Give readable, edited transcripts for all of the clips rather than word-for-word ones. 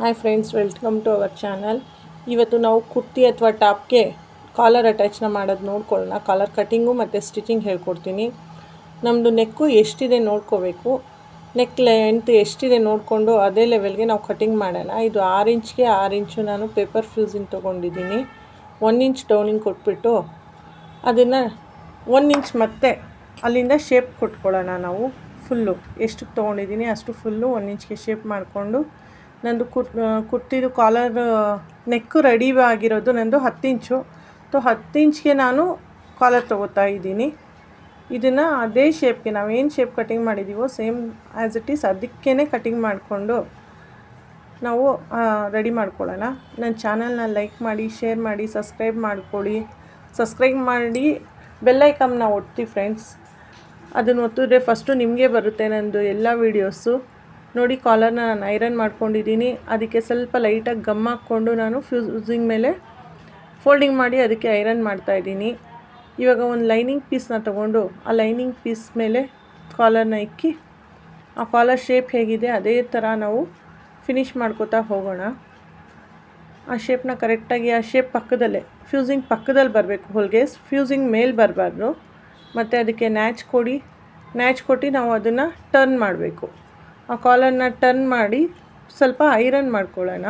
Hi friends, welcome to our channel. ಇವತ್ತು ನಾವು ಕುರ್ತಿ ಅಥವಾ ಟಾಪ್ಗೆ ಕಾಲರ್ ಅಟ್ಯಾಚ್ನ ಮಾಡೋದು ನೋಡ್ಕೊಳ್ಳೋಣ. ಕಾಲರ್ ಕಟ್ಟಿಂಗು ಮತ್ತು ಸ್ಟಿಚಿಂಗ್ ಹೇಳ್ಕೊಡ್ತೀನಿ. ನಮ್ಮದು ನೆಕ್ಕು ಎಷ್ಟಿದೆ ನೋಡ್ಕೋಬೇಕು. ನೆಕ್ ಲೆಂತ್ ಎಷ್ಟಿದೆ ನೋಡಿಕೊಂಡು ಅದೇ ಲೆವೆಲ್ಗೆ ನಾವು ಕಟ್ಟಿಂಗ್ ಮಾಡೋಣ. ಇದು 6 ಇಂಚ್ಗೆ 6 ಇಂಚು ನಾನು ಪೇಪರ್ ಫ್ಯೂಸಿಂಗ್ ತೊಗೊಂಡಿದ್ದೀನಿ. 1 ಇಂಚ್ ಡೌನಿಂಗ್ ಕೊಟ್ಬಿಟ್ಟು ಅದನ್ನು 1 ಇಂಚ್ ಮತ್ತೆ ಅಲ್ಲಿಂದ ಶೇಪ್ ಕೊಟ್ಕೊಳ್ಳೋಣ. ನಾವು ಫುಲ್ಲು ಎಷ್ಟು ತೊಗೊಂಡಿದ್ದೀನಿ ಅಷ್ಟು ಫುಲ್ಲು 1 ಇಂಚ್ಗೆ ಶೇಪ್ ಮಾಡಿಕೊಂಡು ನಂದು ಕುರ್ತಿದು ಕಾಲರ್ ನೆಕ್ಕು ರೆಡಿ ಆಗಿರೋದು ನಂದು 10 ಇಂಚು. 10 ಇಂಚ್ಗೆ ನಾನು ಕಾಲರ್ ತೊಗೋತಾ ಇದ್ದೀನಿ. ಇದನ್ನು ಅದೇ ಶೇಪ್ಗೆ ನಾವೇನು ಶೇಪ್ ಕಟ್ಟಿಂಗ್ ಮಾಡಿದ್ದೀವೋ ಸೇಮ್ ಆ್ಯಸ್ ಇಟ್ ಈಸ್ ಅದಕ್ಕೇ ಕಟ್ಟಿಂಗ್ ಮಾಡಿಕೊಂಡು ನಾವು ರೆಡಿ ಮಾಡ್ಕೊಳ್ಳೋಣ. ನನ್ನ ಚಾನಲ್ನ ಲೈಕ್ ಮಾಡಿ, ಶೇರ್ ಮಾಡಿ, ಸಬ್ಸ್ಕ್ರೈಬ್ ಮಾಡ್ಕೊಳ್ಳಿ. ಸಬ್ಸ್ಕ್ರೈಬ್ ಮಾಡಿ ಬೆಲ್ಲೈಕನ್ನ ಒತ್ತಿ ಫ್ರೆಂಡ್ಸ್. ಅದನ್ನು ಒತ್ತಿದ್ರೆ ಫಸ್ಟು ನಿಮಗೆ ಬರುತ್ತೆ ನಂದು ಎಲ್ಲ ವೀಡಿಯೋಸು. ನೋಡಿ, ಕಾಲರ್ನ ನಾನು ಐರನ್ ಮಾಡ್ಕೊಂಡಿದ್ದೀನಿ. ಅದಕ್ಕೆ ಸ್ವಲ್ಪ ಲೈಟಾಗಿ ಗಮ್ ಹಾಕ್ಕೊಂಡು ನಾನು ಫ್ಯೂಸಿಂಗ್ ಮೇಲೆ ಫೋಲ್ಡಿಂಗ್ ಮಾಡಿ ಅದಕ್ಕೆ ಐರನ್ ಮಾಡ್ತಾಯಿದ್ದೀನಿ. ಇವಾಗ ಒಂದು ಲೈನಿಂಗ್ ಪೀಸ್ನ ತೊಗೊಂಡು ಆ ಲೈನಿಂಗ್ ಪೀಸ್ ಮೇಲೆ ಕಾಲರ್ನ ಇಕ್ಕಿ ಆ ಕಾಲರ್ ಶೇಪ್ ಹೇಗಿದೆ ಅದೇ ಥರ ನಾವು ಫಿನಿಷ್ ಮಾಡ್ಕೋತಾ ಹೋಗೋಣ. ಆ ಶೇಪ್ನ ಕರೆಕ್ಟಾಗಿ ಆ ಶೇಪ್ ಪಕ್ಕದಲ್ಲೇ ಫ್ಯೂಸಿಂಗ್ ಪಕ್ಕದಲ್ಲಿ ಬರಬೇಕು. ಹೊಲಿಗೆ ಫ್ಯೂಸಿಂಗ್ ಮೇಲೆ ಬರಬಾರ್ದು. ಮತ್ತು ಅದಕ್ಕೆ ನ್ಯಾಚ್ ಕೊಟ್ಟು ನಾವು ಅದನ್ನು ಟರ್ನ್ ಮಾಡಬೇಕು. ಆ ಕಾಲರ್ನ ಟರ್ನ್ ಮಾಡಿ ಸ್ವಲ್ಪ ಐರನ್ ಮಾಡ್ಕೊಳ್ಳೋಣ.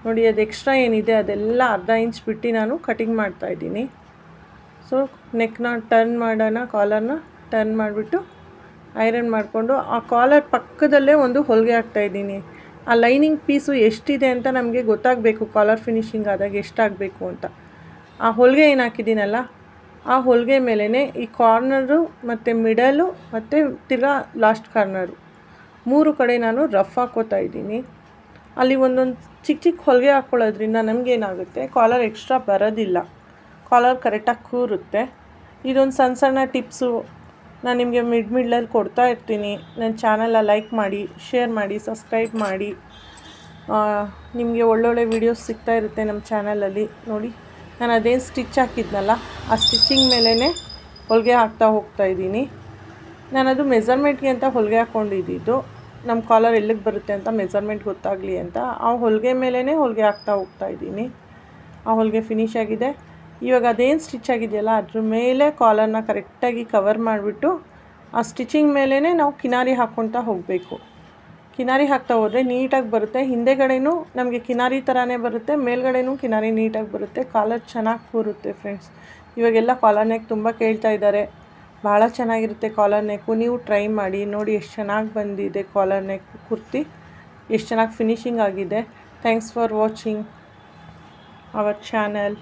ನೋಡಿ, ಅದು ಎಕ್ಸ್ಟ್ರಾ ಏನಿದೆ ಅದೆಲ್ಲ ಅರ್ಧ ಇಂಚ್ ಬಿಟ್ಟು ನಾನು ಕಟಿಂಗ್ ಮಾಡ್ತಾಯಿದ್ದೀನಿ. ಸೊ ನೆಕ್ನ ಟರ್ನ್ ಮಾಡೋಣ. ಕಾಲರ್ನ ಟರ್ನ್ ಮಾಡಿಬಿಟ್ಟು ಐರನ್ ಮಾಡಿಕೊಂಡು ಆ ಕಾಲರ್ ಪಕ್ಕದಲ್ಲೇ ಒಂದು ಹೊಲಿಗೆ ಹಾಕ್ತಾಯಿದ್ದೀನಿ. ಆ ಲೈನಿಂಗ್ ಪೀಸು ಎಷ್ಟಿದೆ ಅಂತ ನಮಗೆ ಗೊತ್ತಾಗಬೇಕು. ಕಾಲರ್ ಫಿನಿಶಿಂಗ್ ಆದಾಗ ಎಷ್ಟಾಗಬೇಕು ಅಂತ. ಆ ಹೊಲಿಗೆ ಏನು ಹಾಕಿದ್ದೀನಲ್ಲ ಆ ಹೊಲಿಗೆ ಮೇಲೇ ಈ ಕಾರ್ನರು ಮತ್ತು ಮಿಡಲು ಮತ್ತು ತಿರ್ಗಾ ಲಾಸ್ಟ್ ಕಾರ್ನರು 3 ಕಡೆ ನಾನು ರಫ್ ಹಾಕ್ಕೋತಾ ಇದ್ದೀನಿ. ಅಲ್ಲಿ ಒಂದೊಂದು ಚಿಕ್ಕ ಹೊಲಿಗೆ ಹಾಕ್ಕೊಳ್ಳೋದ್ರಿಂದ ನಮಗೇನಾಗುತ್ತೆ, ಕಾಲರ್ ಎಕ್ಸ್ಟ್ರಾ ಬರೋದಿಲ್ಲ. ಕಾಲರ್ ಕರೆಕ್ಟಾಗಿ ಕೂರುತ್ತೆ. ಇದೊಂದು ಸಣ್ಣ ಟಿಪ್ಸು ನಾನು ನಿಮಗೆ ಮಿಡ್ಲಲ್ಲಿ ಕೊಡ್ತಾ ಇರ್ತೀನಿ. ನನ್ನ ಚಾನಲ್ನ ಲೈಕ್ ಮಾಡಿ, ಶೇರ್ ಮಾಡಿ, ಸಬ್ಸ್ಕ್ರೈಬ್ ಮಾಡಿ. ನಿಮಗೆ ಒಳ್ಳೊಳ್ಳೆ ವೀಡಿಯೋಸ್ ಸಿಗ್ತಾ ಇರುತ್ತೆ ನಮ್ಮ ಚಾನಲಲ್ಲಿ. ನೋಡಿ, ನಾನು ಅದೇನು ಸ್ಟಿಚ್ ಹಾಕಿದ್ನಲ್ಲ ಆ ಸ್ಟಿಚಿಂಗ್ ಮೇಲೇ ಹೊಲಿಗೆ ಹಾಕ್ತಾ ಹೋಗ್ತಾಯಿದ್ದೀನಿ. ನಾನದು ಮೆಜರ್ಮೆಂಟ್ಗೆ ಅಂತ ಹೊಲಿಗೆ ಹಾಕ್ಕೊಂಡಿದ್ದು. ನಮ್ಮ ಕಾಲರ್ ಎಲ್ಲಿಗೆ ಬರುತ್ತೆ ಅಂತ ಮೆಜರ್ಮೆಂಟ್ ಗೊತ್ತಾಗಲಿ ಅಂತ ಆ ಹೊಲಿಗೆ ಮೇಲೇ ಹೊಲಿಗೆ ಹಾಕ್ತಾ ಹೋಗ್ತಾಯಿದ್ದೀನಿ. ಆ ಹೊಲಿಗೆ ಫಿನಿಶ್ ಆಗಿದೆ. ಇವಾಗ ಅದೇನು ಸ್ಟಿಚ್ ಆಗಿದೆಯಲ್ಲ ಅದ್ರ ಮೇಲೆ ಕಾಲರ್ನ ಕರೆಕ್ಟಾಗಿ ಕವರ್ ಮಾಡಿಬಿಟ್ಟು ಆ ಸ್ಟಿಚಿಂಗ್ ಮೇಲೇ ನಾವು ಕಿನಾರಿ ಹಾಕ್ಕೊತಾ ಹೋಗಬೇಕು. ಕಿನಾರಿ ಹಾಕ್ತಾ ಹೋದರೆ ನೀಟಾಗಿ ಬರುತ್ತೆ. ಹಿಂದೆಗಡೆನೂ ನಮಗೆ ಕಿನಾರಿ ಥರನೇ ಬರುತ್ತೆ, ಮೇಲ್ಗಡೆನೂ ಕಿನಾರಿ ನೀಟಾಗಿ ಬರುತ್ತೆ. ಕಾಲರ್ ಚೆನ್ನಾಗಿ ಕೂರುತ್ತೆ ಫ್ರೆಂಡ್ಸ್. ಇವಾಗೆಲ್ಲ ಕಾಲರ್ ನೆಕ್ ತುಂಬ ಕೇಳ್ತಾ ಇದ್ದಾರೆ. ಭಾಳ ಚೆನ್ನಾಗಿರುತ್ತೆ ಕಾಲರ್ ನೆಕ್ಕು. ನೀವು ಟ್ರೈ ಮಾಡಿ ನೋಡಿ ಎಷ್ಟು ಚೆನ್ನಾಗಿ ಬಂದಿದೆ ಕಾಲರ್ ನೆಕ್ ಕುರ್ತಿ, ಎಷ್ಟು ಚೆನ್ನಾಗಿ ಫಿನಿಶಿಂಗ್ ಆಗಿದೆ. Thanks for watching our channel.